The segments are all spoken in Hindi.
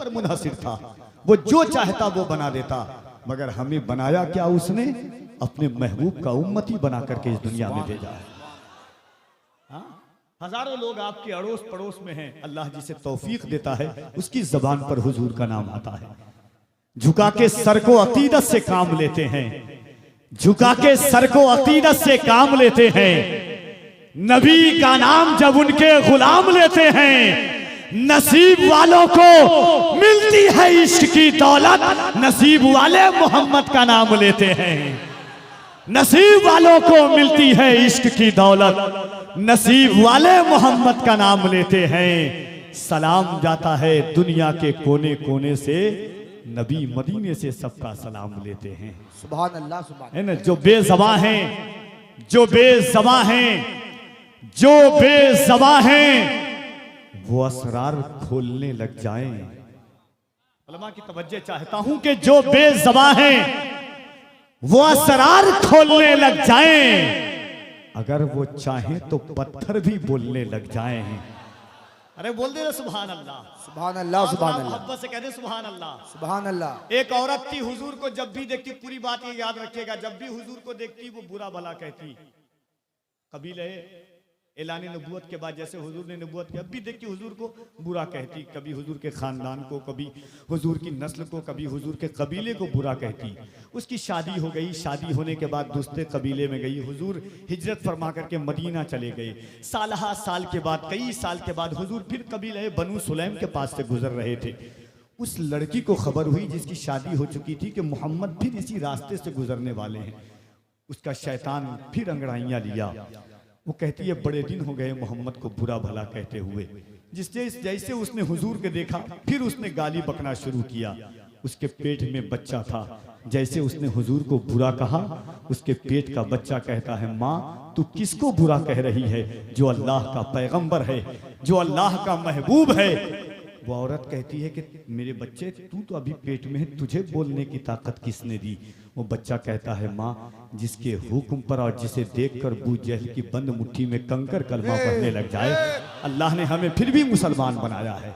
पर मुनहसिर था, वो जो चाहता वो बना देता, मगर हमें बनाया क्या उसने? अपने महबूब का उम्मती बना करके इस दुनिया में भेजा है। हजारों लोग आपके अड़ोस पड़ोस में हैं, अल्लाह जिसे तौफीक देता है उसकी जबान पर हुजूर का नाम आता है। झुका के सर को अकीदत से काम लेते हैं, झुका के सर को अकीदत से काम लेते हैं। नबी का नाम जब उनके गुलाम लेते हैं, नसीब वालों को मिलती है इश्क की दौलत, नसीब वाले मोहम्मद का नाम लेते हैं। नसीब वालों को मिलती है इश्क की दौलत, नसीब वाले मोहम्मद का नाम लेते हैं। सलाम जाता है दुनिया के कोने कोने से, नबी मदीने से सबका सलाम लेते हैं। सुभान अल्लाह, सुभान है ना। जो बेज़बां हैं, जो बेज़बां हैं, जो बेज़बां हैं, वो असरार खोलने लग जाएं। उलमा की तवज्जो चाहता हूं कि जो बेज़बां हैं वो असरार खोलने लग जाएं। अगर वो चाहें तो पत्थर भी बोलने लग जाएं। अरे बोल दे सुभान अल्लाह, सुभान अल्लाह, सुभान अल्लाह, मोहब्बत से कह दे सुभान अल्लाह, सुभान अल्लाह। एक औरत थी, हुजूर को जब भी देखती, पूरी बात ये याद रखिएगा, जब भी हुजूर को देखती वो बुरा भला कहती। कबीले ऐलान नबूवत के बाद जैसे हुजूर ने नबूवत की, अब भी देखती हुजूर को बुरा कहती, कभी हुजूर के खानदान को, कभी हुजूर की नस्ल को, कभी हुजूर के कबीले को बुरा कहती। उसकी शादी हो गई, शादी होने के बाद दूसरे कबीले में गई। हुजूर हिजरत फरमा करके मदीना चले गए। सालहा साल के बाद, कई साल के बाद हुजूर फिर कबीले बनु सुलैम के पास से गुजर रहे थे। उस लड़की को खबर हुई जिसकी शादी हो चुकी थी कि मोहम्मद फिर इसी रास्ते से गुजरने वाले हैं। उसका शैतान फिर अंगड़ाइयाँ लिया। वो कहती है बड़े दिन हो गए मोहम्मद को बुरा भला कहते हुए। जैसे उसने हुजूर के देखा, फिर उसने गाली बकना शुरू किया। उसके पेट में बच्चा था, जैसे उसने हुजूर को बुरा कहा, उसके पेट का बच्चा कहता है माँ तू किसको बुरा कह रही है? जो अल्लाह का पैगंबर है, जो अल्लाह का महबूब है। वो औरत कहती है कि मेरे बच्चे तू तो अभी पेट में है, तुझे बोलने की ताकत किसने दी? वो बच्चा कहता है माँ जिसके हुक्म पर और जिसे देखकर अबू जहल की बंद मुट्ठी में कंकर कलमा पढ़ने लग जाए, अल्लाह ने हमें फिर भी मुसलमान बनाया है।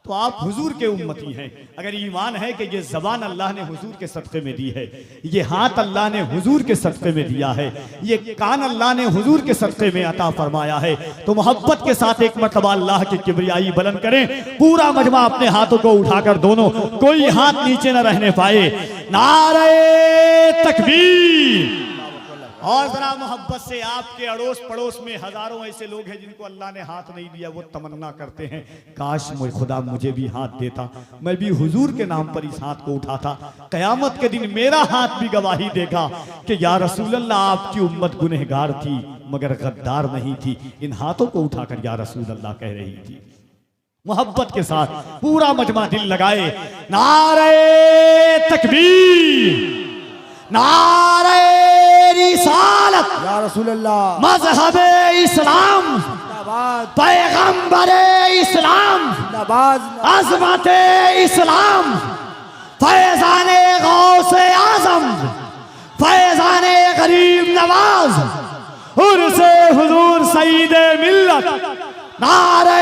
तो आप हुजूर के उम्मती हैं। अगर ईमान है कि ये ज़बान अल्लाह ने हुजूर के सदक़े में दी है, ये हाथ अल्लाह ने हुजूर के सदक़े में दिया है, ये कान अल्लाह ने हुजूर के सदक़े में अता फरमाया है, तो मोहब्बत के साथ एक मरतबा अल्लाह की किबरियाई बुलंद करें। पूरा मजमा अपने हाथों को उठाकर दोनों, कोई हाथ नीचे न रहने पाए। नारे तकबीर। और जरा मोहब्बत से, आपके अड़ोस पड़ोस में हजारों ऐसे लोग हैं जिनको अल्लाह ने हाथ नहीं दिया, वो तमन्ना करते हैं काश खुदा मुझे भी हाथ देता, मैं भी हुजूर के नाम पर इस हाथ को उठाता, कयामत के दिन मेरा हाथ भी गवाही देगा कि या रसूल अल्लाह आपकी उम्मत गुनहगार थी मगर गद्दार नहीं थी। इन हाथों को उठाकर या रसूल अल्लाह कह रही थी। मोहब्बत के साथ पूरा मजमा दिल लगाए। नारे तकबीर, नारे रिसालत, या रसूल अल्लाह, मज़हबे इस्लाम, पैगंबरे इस्लाम, अज़मते इस्लाम, फैज़ाने गौसे आज़म, फैज़ाने गरीब नवाज, उर्से हुजूर सईदे मिल्लत। नारे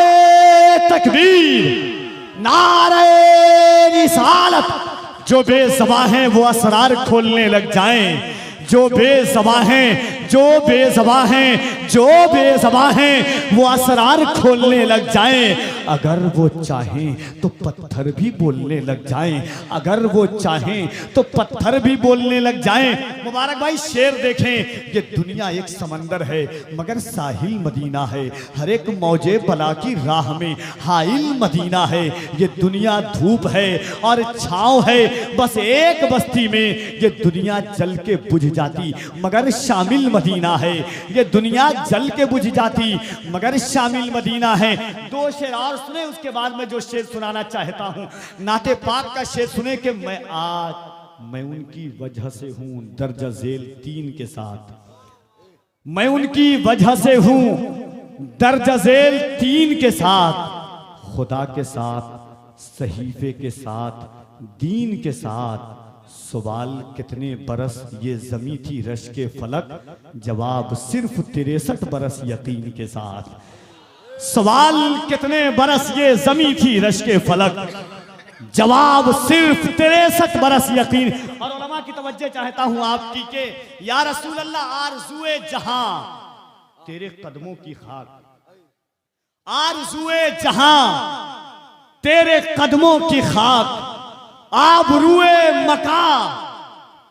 तकबीर, नारे रिसालत। जो बेज़बां हैं वो असरार खोलने लग जाएं। जो बेज़बां हैं, जो बेज़बां हैं, जो बेज़बां हैं, वो असरार खोलने लग जाएं। अगर वो चाहें तो पत्थर भी बोलने लग जाएं, अगर वो चाहें तो पत्थर भी बोलने लग जाएं। मुबारक भाई शेर देखें, ये दुनिया एक समंदर है मगर साहिल मदीना है। हर एक मौजे बला की राह में हाइल मदीना है। ये दुनिया धूप है और छाँव है, बस एक बस्ती में ये दुनिया जल के बुझ जाती मगर शामिल मदीना है। ये दुनिया जल के बुझ जाती मगर शामिल मदीना है। दो शेर और सुने, उसके बाद मैं जो शेर सुनाना चाहता हूं, नाते पाक का शेर सुने कि मैं उनकी वजह से हूं दर्जा झेल तीन के साथ, मैं उनकी वजह से हूं दर्जा झेल तीन के साथ, खुदा के साथ, सहीफे के साथ, दीन के साथ। सवाल कितने बरस ये जमी थी रश के फलक, जवाब सिर्फ 63 बरस यकीन के साथ। सवाल कितने बरस ये जमी थी रश के फलक, जवाब सिर्फ 63 बरस यकीन। और उलमा की तवज्जो चाहता हूं आपकी के या रसूल अल्लाह आरज़ुए जहां तेरे कदमों की खाक, आरज़ुए जहां तेरे कदमों की खाक, आबरूए मका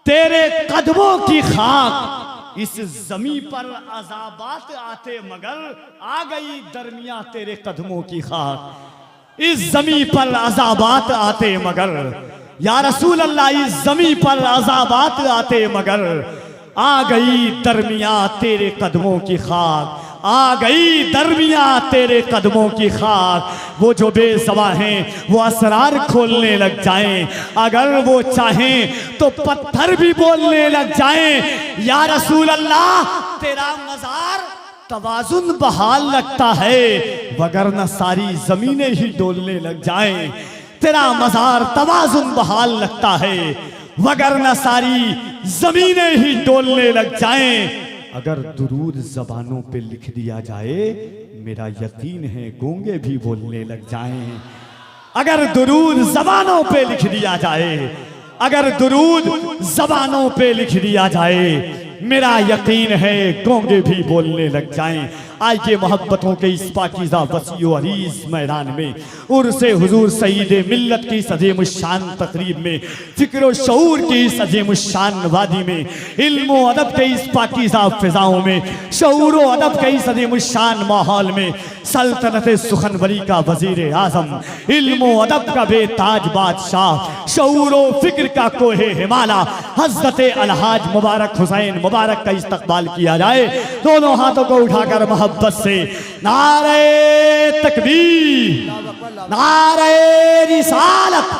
तेरे कदमों की खाक। इस जमी पर अजाबात आते मगर आ गई दरमिया तेरे कदमों की खाक। इस जमी पर अजाबात आते मगर या रसूल अल्लाह, इस जमी पर अजाबात आते मगर आ गई दरमिया तेरे कदमों की खाक, आ गई दरमिया तेरे कदमों की खाक। वो जो बेज़बा हैं वो असरार खोलने लग जाएं, अगर वो चाहें तो पत्थर भी बोलने लग जाएं। या रसूल अल्लाह तेरा मज़ार तवाज़ुन बहाल लगता है, वगरना सारी ज़मीनें ही डोलने लग जाएं। तेरा मज़ार तवाज़ुन बहाल लगता है, वगरना सारी ज़मीनें ही डोलने लग जाएं। अगर दुरूद ज़बानों पे लिख दिया जाए, मेरा यकीन है गूंगे भी बोलने लग जाएं। अगर दुरूद ज़बानों पे लिख दिया जाए, अगर दुरूद ज़बानों पे लिख दिया जाए, मेरा यकीन है गूंगे भी बोलने लग जाएं। आइए मोहब्बतों के इस पाकीज़ा वसीओ अरीज़ मैदान में उर्से हुजूर सईद मिल्लत की सजीम शान तकरीब में, फिक्र व शऊर की सजीम शान वादी में, इल्म व अदब के इस पाकीज़ा फिजाओं में, शऊर व अदब के इस सजीम शान माहौल में, सल्तनत सुखनवरी का वजीर आजम, इल्म व अदब का बेताज बादशाह, शऊर व फिक्र का कोहे हिमाला हज़रत अलहाज मुबारक हुसैन मुबारक का इस्तकबाल किया जाए। दोनों हाथों को उठाकर मोहब्बत से नारे तकबीर, नारे रिसालत,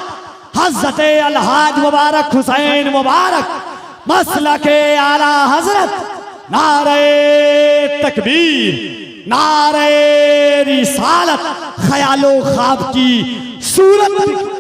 हज़रत अलहाज मुबारक हुसैन मुबारक मसलके आला हजरत, नारे तकबीर, नारे रिसालत। ख्यालो ख्वाब की सूरत